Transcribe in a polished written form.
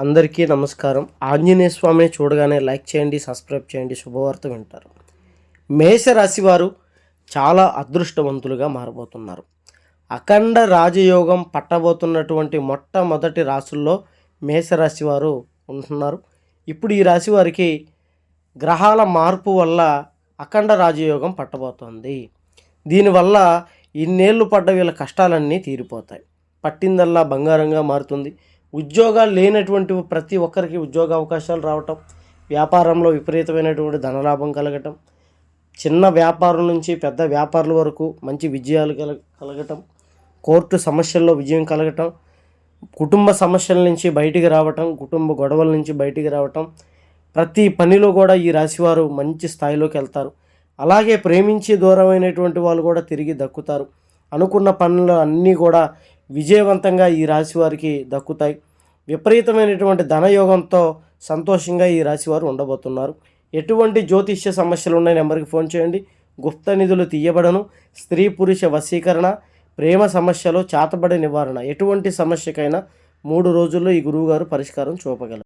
అందరికీ నమస్కారం. ఆంజనేయ స్వామిని చూడగానే లైక్ చేయండి, సబ్స్క్రైబ్ చేయండి, శుభవార్త వింటారు. మేషరాశి వారు చాలా అదృష్టవంతులుగా మారబోతున్నారు. అఖండ రాజయోగం పట్టబోతున్నటువంటి మొట్టమొదటి రాశుల్లో మేషరాశి వారు ఉంటున్నారు. ఇప్పుడు ఈ రాశి వారికి గ్రహాల మార్పు వల్ల అఖండ రాజయోగం పట్టబోతోంది. దీనివల్ల ఇన్నేళ్ళు పడ్డ వీళ్ళ కష్టాలన్నీ తీరిపోతాయి. పట్టిందల్లా బంగారంగా మారుతుంది. ఉద్యోగాలు లేనటువంటి ప్రతి ఒక్కరికి ఉద్యోగ అవకాశాలు రావటం, వ్యాపారంలో విపరీతమైనటువంటి ధనలాభం కలగటం, చిన్న వ్యాపారం నుంచి పెద్ద వ్యాపారుల వరకు మంచి విజయాలు కలగటం, కోర్టు సమస్యల్లో విజయం కలగటం, కుటుంబ సమస్యల నుంచి బయటికి రావటం, కుటుంబ గొడవల నుంచి బయటికి రావటం, ప్రతి పనిలో కూడా ఈ రాశివారు మంచి స్థాయిలోకి వెళ్తారు. అలాగే ప్రేమించి దూరమైనటువంటి వాళ్ళు కూడా తిరిగి దక్కుతారు. అనుకున్న పనులు అన్నీ కూడా విజయవంతంగా ఈ రాశి వారికి దక్కుతాయి. విపరీతమైనటువంటి ధనయోగంతో సంతోషంగా ఈ రాశివారు ఉండబోతున్నారు. ఎటువంటి జ్యోతిష్య సమస్యలు ఉన్నాయి నెంబర్కి ఫోన్ చేయండి. గుప్త నిధులు తీయబడను. స్త్రీ పురుష వశీకరణ, ప్రేమ సమస్యలు, చేతబడి నివారణ, ఎటువంటి సమస్యకైనా 3 రోజుల్లో ఈ గురువుగారు పరిష్కారం చూపగలరు.